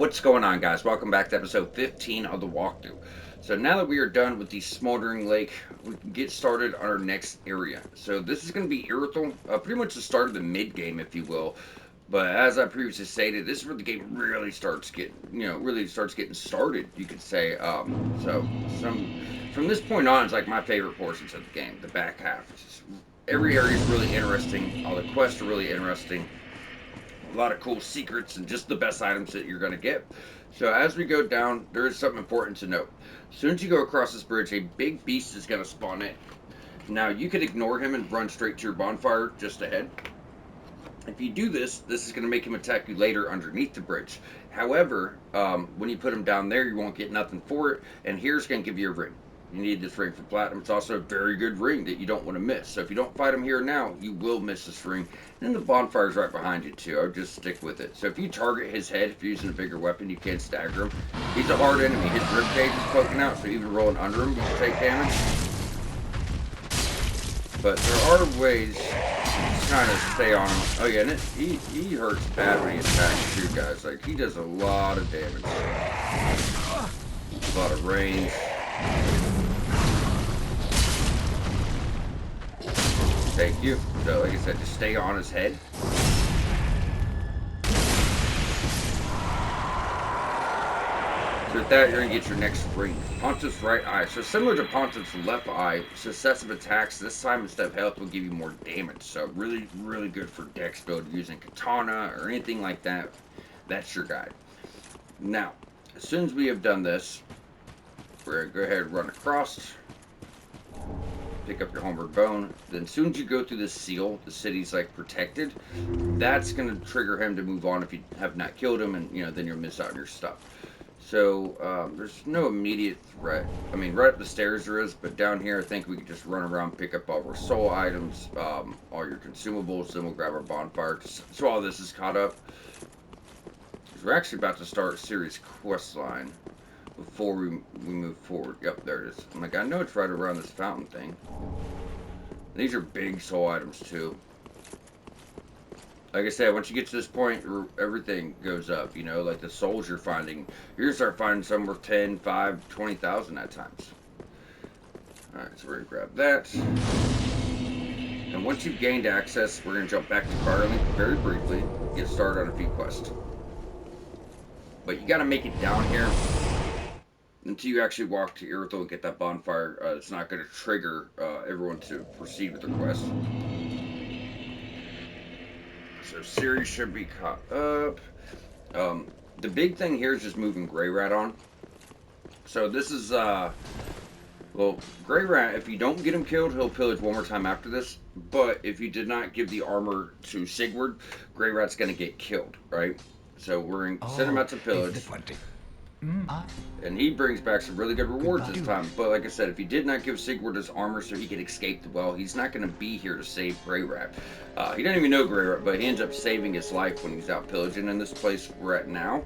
What's going on, guys? Welcome back to episode 15 of the walkthrough. So now that we are done with the smoldering lake, we can get started on our next area. So this is going to be irithyll, pretty much the start of the mid game, if you will. But as I previously stated, this is where the game really starts getting, really starts getting started. You could say. So from this point on, it's like my favorite portions of the game. The back half. Every area is really interesting. All the quests are really interesting. A lot of cool secrets and just the best items that you're going to get. So as we go down, there is something important to note. As soon as you go across this bridge, a big beast is going to spawn in. Now you can ignore him and run straight to your bonfire just ahead. If you do this, this is going to make him attack you later underneath the bridge. However, when you put him down there, you won't get nothing for it. And here's going to give you a ring. You need this ring for platinum. It's also a very good ring that you don't want to miss. So if you don't fight him here now, you will miss this ring. And the bonfire's right behind you too. I would just stick with it. So if you target his head, if you're using a bigger weapon, you can stagger him. He's a hard enemy. His ribcage is poking out, so even rolling under him, you can take damage. But there are ways to kind of stay on him. Oh yeah, and he hurts bad when he attacks too, guys. Like, he does a lot of damage. A lot of range. Thank you. So, like I said, just stay on his head. So with that, you're going to get your next ring. Pontiff's right eye. So similar to Pontiff's left eye, successive attacks this time instead of health will give you more damage. So really, really good for dex build using katana or anything like that. That's your guide. Now, as soon as we have done this, we're going to go ahead and run across. Pick up your homeward bone. Then as soon as you go through this seal, the city's like protected. That's going to trigger him to move on if you have not killed him, and then you'll miss out on your stuff. So there's no immediate threat. I mean, right up the stairs there is, but down here I think we can just run around, pick up all of our soul items, all your consumables, then we'll grab our bonfire. So all this is caught up. We're actually about to start series quest line before we move forward. Yep, there it is. I'm like, I know it's right around this fountain thing. These are big soul items too. Like I said, once you get to this point, everything goes up, like the souls you're finding. You're going to start finding some worth 10, 5, 20,000 at times. Alright, so we're going to grab that. And once you've gained access, we're going to jump back to Garland very briefly, get started on a few quests. But you got to make it down here until you actually walk to irithyll and get that bonfire. It's not going to trigger everyone to proceed with the quest. So series should be caught up. The big thing here is just moving Grey Rat on. So this is, well, Grey Rat, if you don't get him killed, he'll pillage one more time after this. But if you did not give the armor to Sigurd, Grey Rat's going to get killed, right? So we're going to send him out to pillage. And he brings back some really good rewards this time. But like I said, if he did not give Sigurd his armor so he could escape the well, he's not going to be here to save Grey Rat. He doesn't even know Grey Rat, but he ends up saving his life when he's out pillaging in this place we're at now.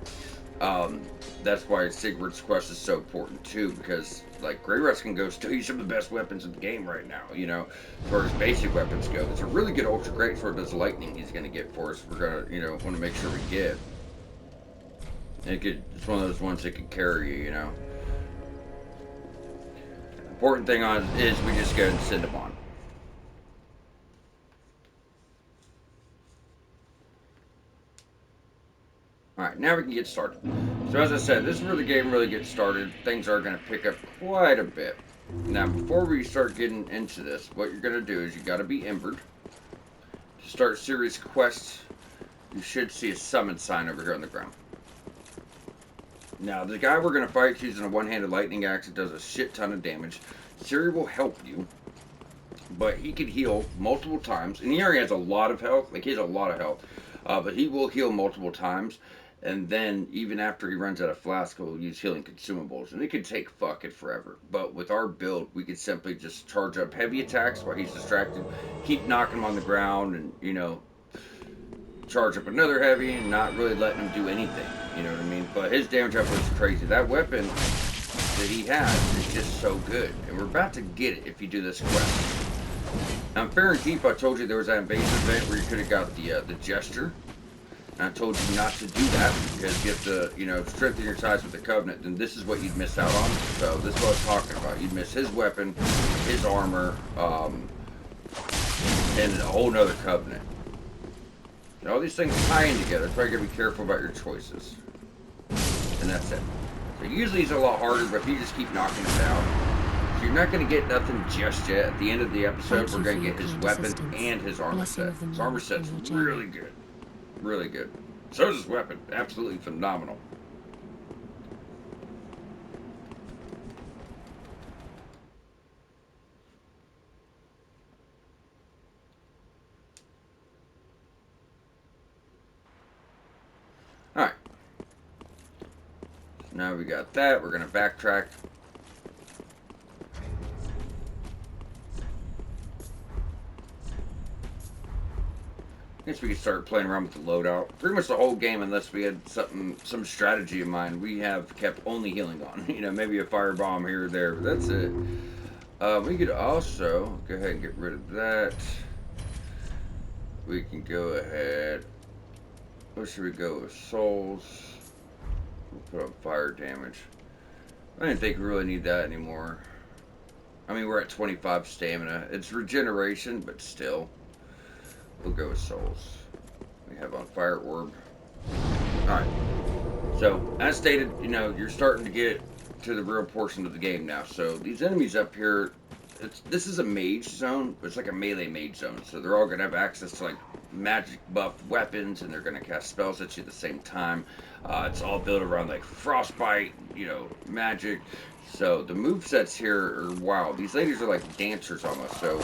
That's why Sigurd's quest is so important too, because like Grey Rats can go steal you some of the best weapons in the game right now, as far as basic weapons go. It's a really good ultra great sword does lightning he's going to get for us. We're going to, want to make sure we get. It's one of those ones that can carry you, Important thing on is we just go and send them on. Alright, now we can get started. So as I said, this is where the game really gets started. Things are going to pick up quite a bit. Now, before we start getting into this, what you're going to do is you got to be embered. To start series quests, you should see a summon sign over here on the ground. Now, the guy we're going to fight is using a one-handed lightning axe. It does a shit ton of damage. Siri will help you, but he can heal multiple times. And he already has a lot of health. Like, he has a lot of health. But he will heal multiple times. And then, even after he runs out of flask, he'll use healing consumables. And it could take fucking forever. But with our build, we could simply just charge up heavy attacks while he's distracted. Keep knocking him on the ground and, charge up another heavy and not really letting him do anything. You know what I mean? But his damage output is crazy. That weapon that he has is just so good. And we're about to get it if you do this quest. Now, in Fair and Keep, I told you there was that invasive event where you could have got the gesture. And I told you not to do that because you have to, strengthen your ties with the Covenant. Then this is what you'd miss out on. So this is what I was talking about. You'd miss his weapon, his armor, and a whole nother Covenant. And all these things tie in together. That's why you gotta be careful about your choices. And that's it. So usually it's a lot harder, but if you just keep knocking it down, you're not going to get nothing just yet. At the end of the episode, we're going to get his weapon and his armor set. His armor set's really good. Really good. So is his weapon. Absolutely phenomenal. Alright. So now we got that. We're going to backtrack. I guess we could start playing around with the loadout. Pretty much the whole game, unless we had some strategy in mind, we have kept only healing on. Maybe a firebomb here or there, but that's it. We could also go ahead and get rid of that. We can go ahead. What should we go with? Souls. We'll put up fire damage. I didn't think we really need that anymore. I mean, we're at 25 stamina. It's regeneration, but still. We'll go with souls. We have on fire orb. Alright. So, as stated, you're starting to get to the real portion of the game now. So, these enemies up here, this is a mage zone, but it's like a melee mage zone. So, they're all going to have access to, like, magic buff weapons, and they're going to cast spells at you at the same time. It's all built around, like, frostbite, magic. So the movesets here are wild. These ladies are like dancers almost. So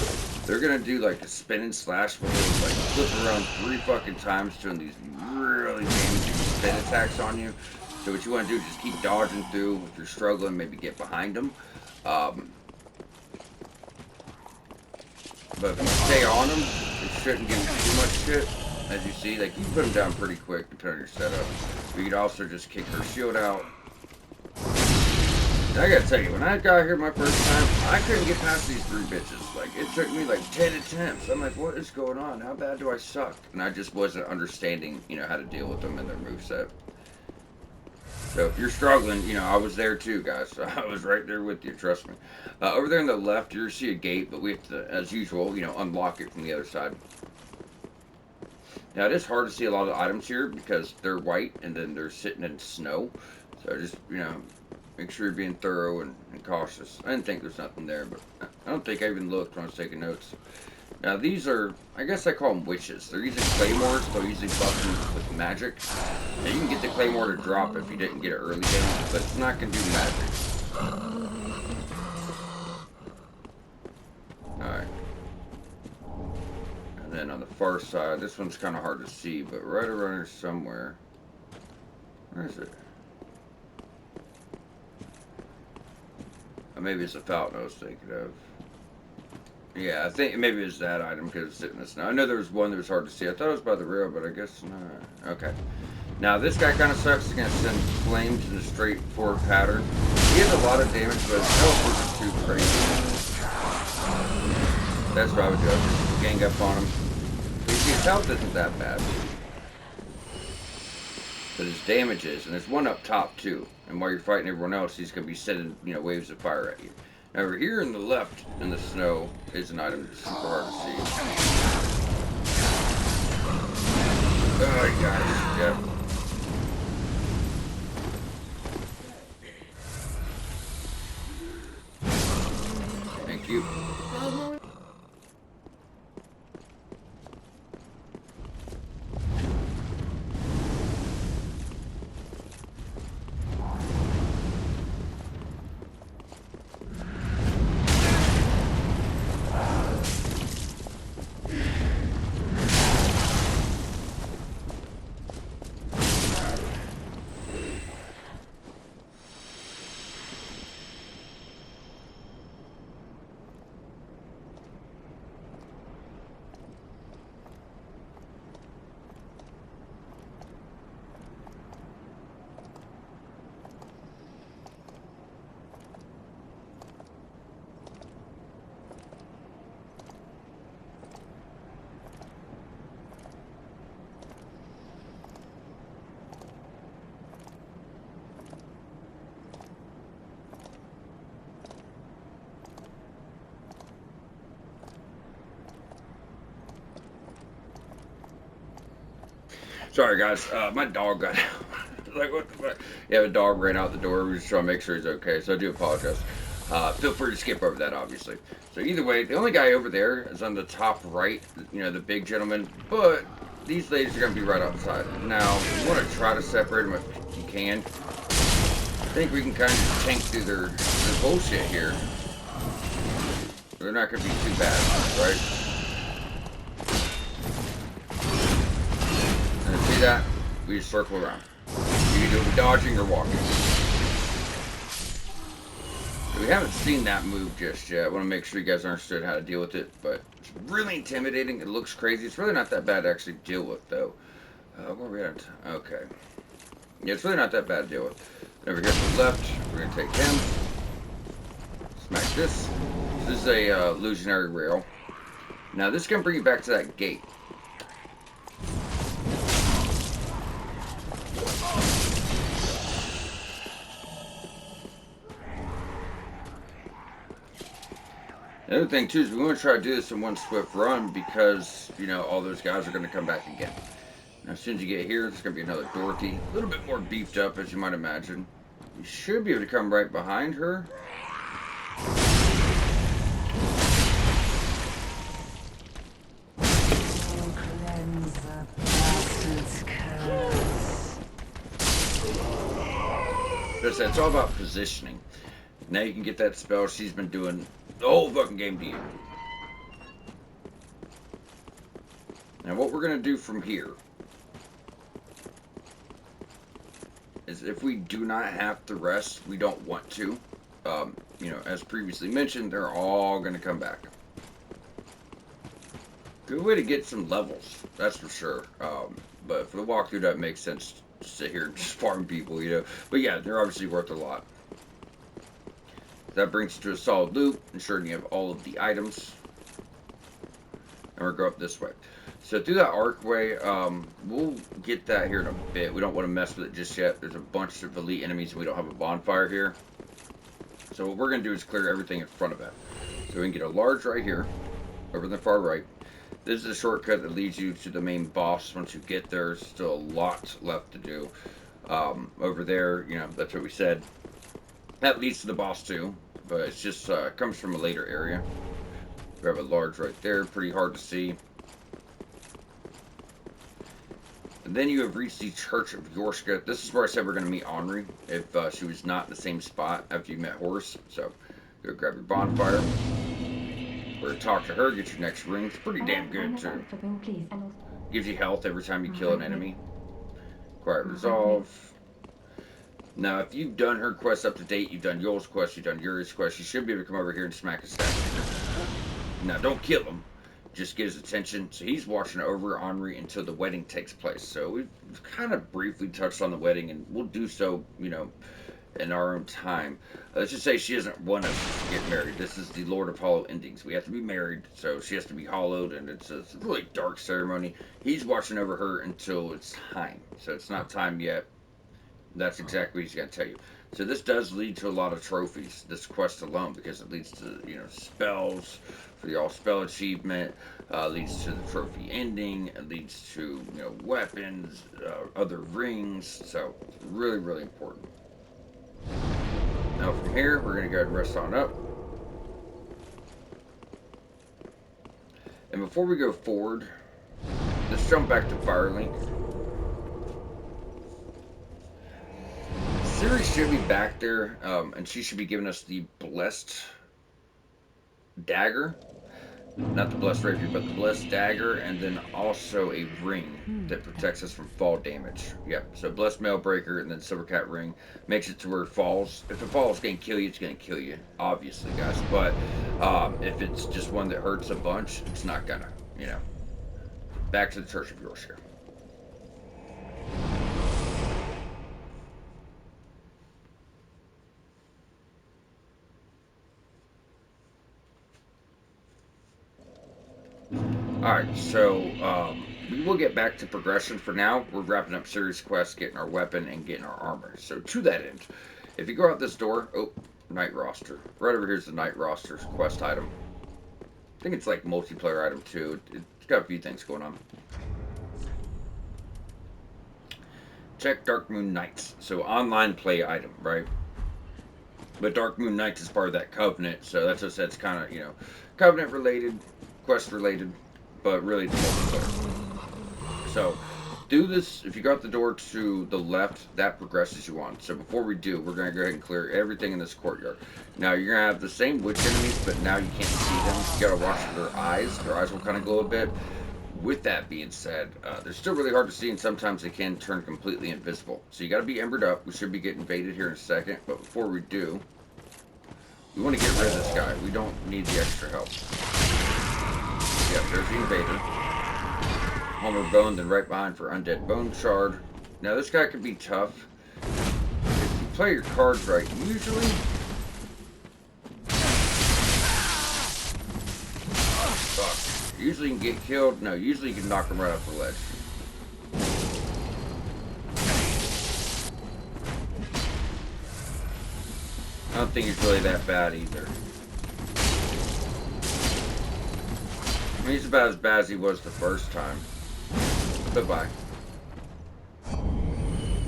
they're gonna do like a spin and slash where they like flip around 3 fucking times doing these really damaging spin attacks on you. So what you want to do is just keep dodging through. If you're struggling, maybe get behind them. But if you stay on them, it shouldn't give you too much shit. As you see, like you can put them down pretty quick depending on your setup. But you could also just kick her shield out. I gotta tell you, when I got here my first time, I couldn't get past these 3 bitches. Like, it took me like 10 attempts. I'm like, what is going on? How bad do I suck? And I just wasn't understanding, how to deal with them and their moveset. So if you're struggling, I was there too, guys. So I was right there with you, trust me. Over there on the left, you see a gate, but we have to, as usual, unlock it from the other side. Now, it is hard to see a lot of items here because they're white and then they're sitting in snow. So just, make sure you're being thorough and cautious. I didn't think there's nothing there, but I don't think I even looked when I was taking notes. Now, these are, I guess I call them witches. They're using claymores, so usually buff them with magic. Now, you can get the claymore to drop if you didn't get it early game, but it's not going to do magic. Alright. And then on the far side, this one's kind of hard to see, but right around here somewhere. Where is it? Maybe it's a fountain I was thinking of. Yeah, I think maybe it's that item because it's sitting in the snow. I know there was one that was hard to see. I thought it was by the rail, but I guess not. Okay. Now, this guy kind of sucks. He's going to send flames in a straightforward pattern. He has a lot of damage, but his health isn't too crazy. That's what I would do. I would just gang up on him. His health isn't that bad. But his damage is, and there's one up top too. And while you're fighting everyone else, he's going to be sending, waves of fire at you. Now, over here in the left, in the snow, is an item that's super hard to see. Oh, gosh, yeah. Thank you. Sorry, guys. My dog got out. Like, what the fuck? Yeah, the dog ran out the door. We were just trying to make sure he's okay, so I do apologize. Feel free to skip over that, obviously. So either way, the only guy over there is on the top right, the big gentleman, but these ladies are going to be right outside. Now, you want to try to separate them if you can. I think we can kind of tank through their bullshit here. They're not going to be too bad, right? And see that? We just circle around. You can do it dodging or walking. We haven't seen that move just yet. I want to make sure you guys understood how to deal with it, but it's really intimidating. It looks crazy. It's really not that bad to actually deal with, though. Where are we at? Okay. Yeah, it's really not that bad to deal with. Over here to the left, we're going to take him. Smack this. This is a illusionary rail. Now, this is going to bring you back to that gate. The other thing, too, is we want to try to do this in one swift run because, all those guys are going to come back again. Now, as soon as you get here, there's going to be another Dorothy. A little bit more beefed up, as you might imagine. You should be able to come right behind her. It's all about positioning. Now you can get that spell she's been doing the whole fucking game to you. Now what we're going to do from here is if we do not have to rest, we don't want to. As previously mentioned, they're all going to come back. Good way to get some levels, that's for sure. But for the walkthrough, that makes sense to sit here and just farm people, But yeah, they're obviously worth a lot. That brings you to a solid loop, ensuring you have all of the items. And we'll go up this way. So through that archway, we'll get that here in a bit. We don't want to mess with it just yet. There's a bunch of elite enemies and we don't have a bonfire here. So what we're going to do is clear everything in front of it. So we can get a large right here, over in the far right. This is a shortcut that leads you to the main boss. Once you get there, there's still a lot left to do. Over there, that's what we said. That leads to the boss too, but it's just comes from a later area. We have a large right there, pretty hard to see. And then you have reached the Church of Yorska. This is where I said we're going to meet Henri if she was not in the same spot after you met Horus. So go grab your bonfire. We're going to talk to her, get your next ring. It's pretty damn good too. Gives you health every time you kill an enemy. Quiet Resolve. Now, if you've done her quest up to date, you've done Yoel's quest, you've done Yuri's quest, you should be able to come over here and smack a statue. Now, don't kill him. Just get his attention. So he's watching over Henri until the wedding takes place. So we've kind of briefly touched on the wedding, and we'll do so, in our own time. Let's just say she doesn't want us to get married. This is the Lord of Hollow Endings. We have to be married, so she has to be hollowed, and it's a really dark ceremony. He's watching over her until it's time. So it's not time yet. That's exactly what he's going to tell you. So this does lead to a lot of trophies, this quest alone, because it leads to, spells for the all-spell achievement, leads to the trophy ending, it leads to, weapons, other rings, so it's really, really important. Now from here, we're going to go ahead and rest on up. And before we go forward, let's jump back to Firelink. Ciri should be back there, and she should be giving us the Blessed Dagger. Not the Blessed Rapier, but the Blessed Dagger, and then also a ring that protects us from fall damage. Yep, so Blessed Mailbreaker and then Silvercat Ring makes it to where it falls. If it falls, it's going to kill you, it's going to kill you, obviously, guys. But if it's just one that hurts a bunch, it's not going to, Back to the Church of Yorska. Alright, so we will get back to progression. For now, we're wrapping up Ciri's quest, getting our weapon, and getting our armor. So to that end, if you go out this door, Night Roster. Right over here is the Night Roster's quest item. I think it's like multiplayer item too. It's got a few things going on. check Dark Moon Knights. So online play item, right? But Dark Moon Knights is part of that covenant, so that's just that's kind of covenant related, quest related, but really it's multiplayer. So do this. If you got the door to the left, that progresses you on. So before we do, we're gonna go ahead and clear everything in this courtyard. Now you're gonna have the same witch enemies, but now you can't see them. You gotta watch for their eyes. Their eyes will kind of glow a bit. With that being said, they're still really hard to see, and sometimes they can turn completely invisible. So you got to be embered up. We should be getting invaded here in a second, but before we do, we want to get rid of this guy. We don't need the extra help. Yep, there's the invader. Homer Bone, then right behind for Undead Bone Shard. Now this guy could be tough. If you play your cards right, usually... Fuck. Usually you can get killed. No, usually you can knock him right off the ledge. I don't think he's really that bad either. I mean, he's about as bad as he was the first time. Bye-bye.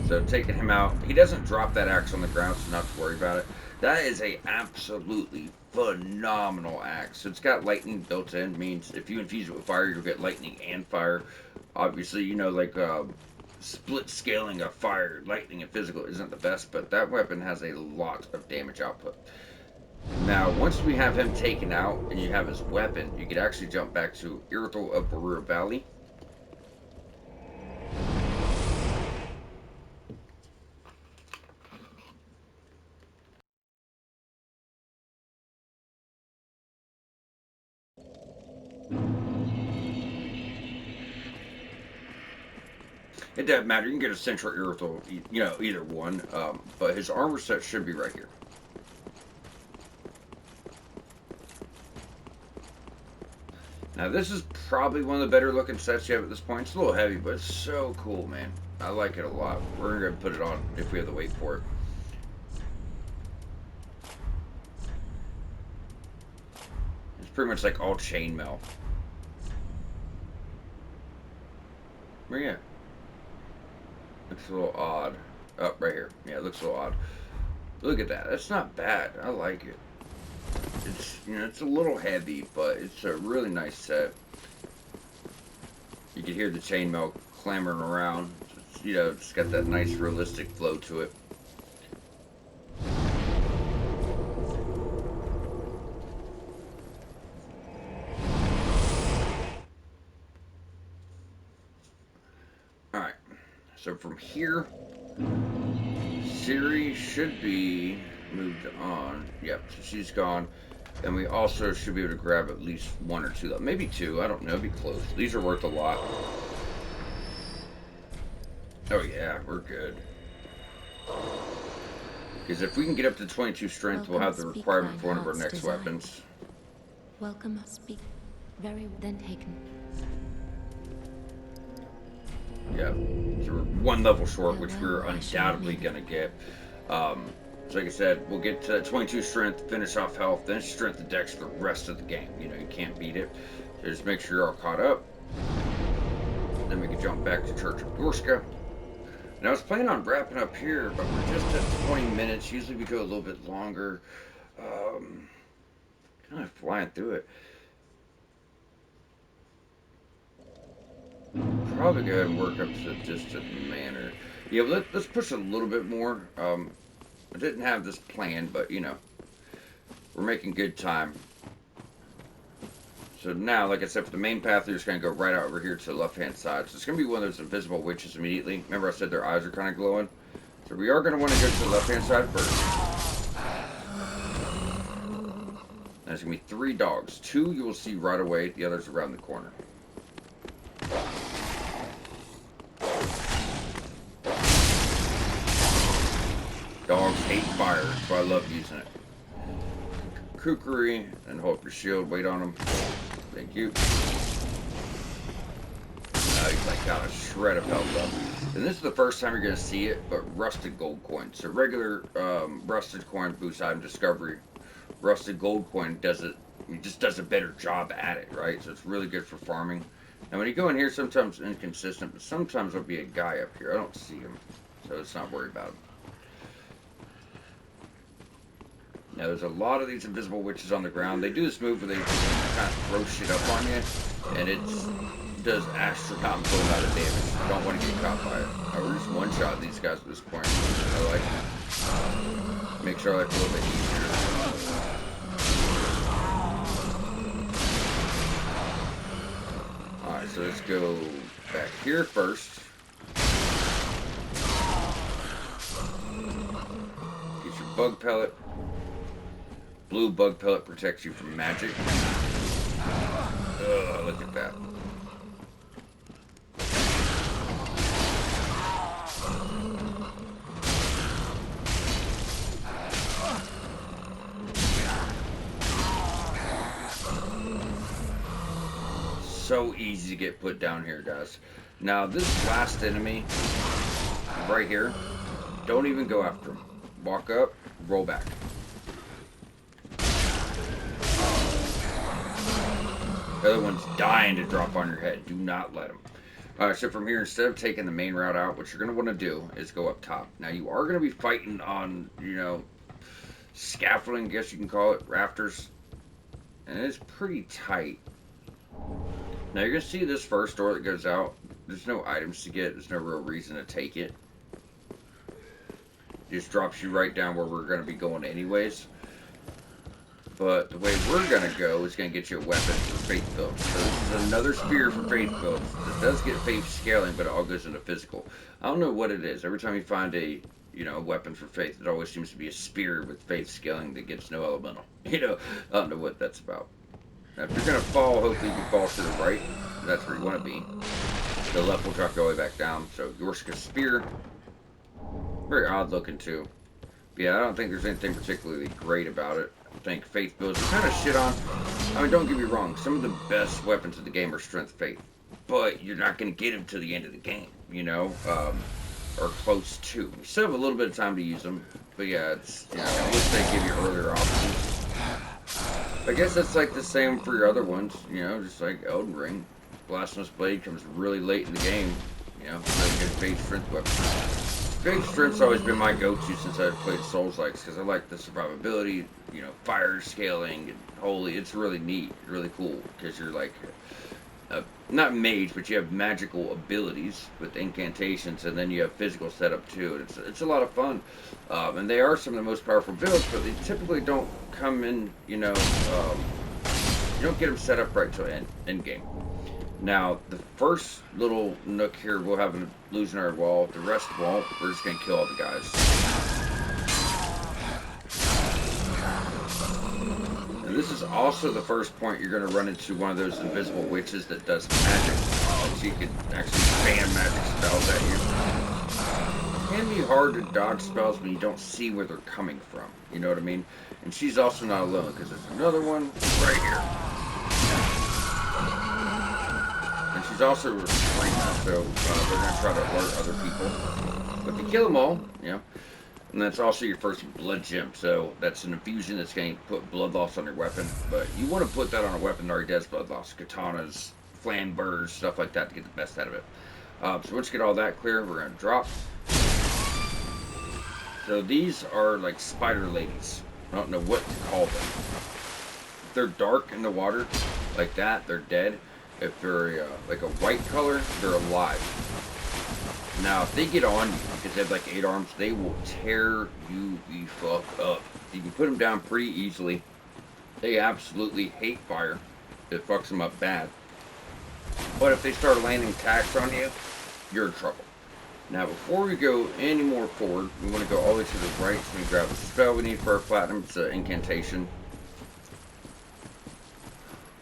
So taking him out, he doesn't drop that axe on the ground, so not to worry about it. That is a absolutely phenomenal axe. So it's got lightning built in, means if you infuse it with fire, you'll get lightning and fire. Obviously, like split scaling of fire, lightning, and physical isn't the best, but that weapon has a lot of damage output. Now, once we have him taken out and you have his weapon, you could actually jump back to Irithyll of Boreal Valley. It doesn't matter. You can get a Central Irithyll, either one. But his armor set should be right here. Now, this is probably one of the better looking sets you have at this point. It's a little heavy, but it's so cool, man. I like it a lot. We're going to put it on if we have to wait for it. It's pretty much like all chainmail. Where you at? Looks a little odd. Oh, right here. Yeah, it looks a little odd. Look at that. That's not bad. I like it. It's a little heavy, but it's a really nice set. You can hear the chainmail clamoring around. It's got that nice realistic flow to it. Alright, so from here, Siri should be moved on. Yep, so she's gone. And we also should be able to grab at least one or two, maybe two, I don't know, be close. These are worth a lot. Oh yeah, we're good. Because if we can get up to 22 strength, we'll have the requirement for one of our next weapons. Welcome, speak. Very then taken. Yeah, so we're one level short, which we're undoubtedly going to get. So like I said, we'll get to 22 strength, finish off health, then strength and dex for the rest of the game. You can't beat it. So just make sure you're all caught up. Then we can jump back to Church of Gorska. And I was planning on wrapping up here, but we're just at 20 minutes. Usually we go a little bit longer. Kind of flying through it. Probably go ahead and work up to Distant Manor. Yeah, let's push a little bit more. I didn't have this planned, but we're making good time. So now, like I said, for the main path, you're just going to go right out over here to the left-hand side. So it's going to be one of those invisible witches immediately. Remember I said their eyes are kind of glowing? So we are going to want to go to the left-hand side first. There's going to be 3 dogs. 2 you will see right away. The others around the corner. Dogs hate fire, so I love using it. Kukri, and hold up your shield, wait on them. Thank you. He's like got a shred of health up. And this is the first time you're going to see it, but rusted gold coin. So regular rusted coin boosts item discovery. Rusted gold coin just does a better job at it, right? So it's really good for farming. And when you go in here, sometimes inconsistent, but sometimes there'll be a guy up here. I don't see him. so let's not worry about it. Now, there's a lot of these invisible witches on the ground. They do this move where they kind of throw shit up on you, and it does astronomical amount of damage. You don't want to get caught by it. We're just one-shot these guys at this point. I like make sure I like a little bit easier. Alright, so let's go back here first. Get your bug pellet. Blue bug pellet protects you from magic. Ugh, look at that. So easy to get put down here, guys. Now, this last enemy right here, don't even go after him. Walk up, roll back. The other one's dying to drop on your head. Do not let him. Alright, so from here, instead of taking the main route out, what you're going to want to do is go up top. Now, you are going to be fighting on, scaffolding, I guess you can call it, rafters. And it's pretty tight. Now, you're going to see this first door that goes out. There's no items to get. There's no real reason to take it. It just drops you right down where we're going to be going anyways. But the way we're going to go is going to get you a weapon for faith builds. So this is another spear for faith builds. This does get faith scaling, but it all goes into physical. I don't know what it is. Every time you find a weapon for faith, it always seems to be a spear with faith scaling that gets no elemental. I don't know what that's about. Now, if you're going to fall, hopefully you can fall to the right. That's where you want to be. The left will drop you all the way back down. So, Yorska Spear. Very odd looking, too. But yeah, I don't think there's anything particularly great about it. I think faith builds are kind of shit on. I mean, don't get me wrong. Some of the best weapons in the game are strength faith. But you're not going to get them to the end of the game, or close to. You still have a little bit of time to use them. But yeah, it's, I wish they give you earlier options. I guess that's like the same for your other ones, just like Elden Ring. Blasphemous Blade comes really late in the game, really good faith strength weapon. Faith strength's always been my go-to since I've played Souls-likes, because I like the survivability, fire scaling, and holy, it's really neat, really cool, because you're like, not mage, but you have magical abilities with incantations, and then you have physical setup too, and it's a lot of fun. And they are some of the most powerful builds, but they typically don't come in, you don't get them set up right till end game. Now, the first little nook here, we'll have an illusionary wall. The rest won't. We're just going to kill all the guys. And this is also the first point you're going to run into one of those invisible witches that does magic. So you can actually spam magic spells at you. It can be hard to dodge spells when you don't see where they're coming from. You know what I mean? And she's also not alone, because there's another one right here. She's also a restrainer, so they're going to try to alert other people. But if you kill them all, and that's also your first blood gem, so that's an infusion that's going to put blood loss on your weapon. But you want to put that on a weapon that already does blood loss. Katanas, flambers, stuff like that to get the best out of it. So once you get all that clear, we're going to drop. So these are like spider ladies. I don't know what to call them. If they're dark in the water like that, they're dead. If they're like a white color, they're alive. Now, if they get on you, because they have like 8 arms, they will tear you the fuck up. You can put them down pretty easily. They absolutely hate fire. It fucks them up bad. But if they start landing attacks on you, you're in trouble. Now, before we go any more forward, we want to go all the way to the right. So we grab the spell we need for our platinum. It's an incantation.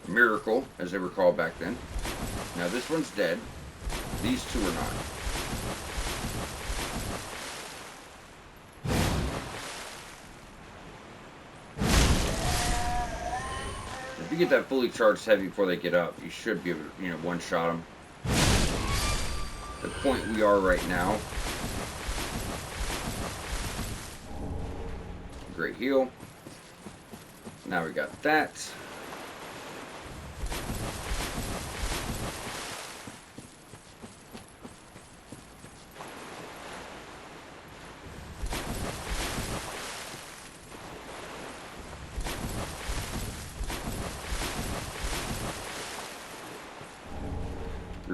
Miracle, as they were called back then. Now this one's dead. These two are not. If you get that fully charged heavy before they get up, you should be able to, one-shot them. The point we are right now. Great heal. Now we got that.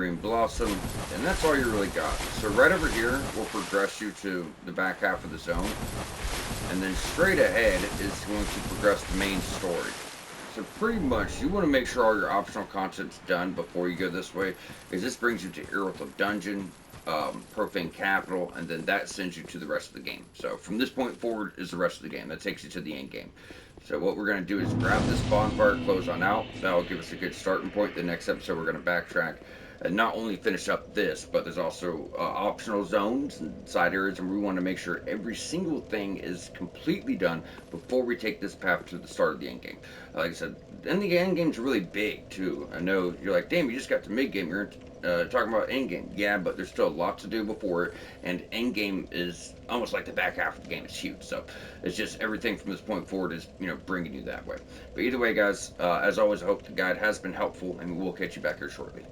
green blossom, and that's all you really got. So right over here will progress you to the back half of the zone, and then straight ahead is going to progress the main story. So pretty much, you want to make sure all your optional content's done before you go this way, because this brings you to Irithyll Dungeon, Profane Capital, and then that sends you to the rest of the game. So from this point forward is the rest of the game. That takes you to the end game. So what we're going to do is grab this bonfire, close on out. That'll give us a good starting point. The next episode, we're going to backtrack and not only finish up this, but there's also optional zones and side areas, and we want to make sure every single thing is completely done before we take this path to the start of the end game. Like I said, and the end game's really big too. I know you're like, damn, you just got to mid game. You're talking about end game. Yeah, but there's still a lot to do before it, and end game is almost like the back half of the game is huge. So it's just everything from this point forward is bringing you that way. But either way, guys, as always, I hope the guide has been helpful, and we'll catch you back here shortly.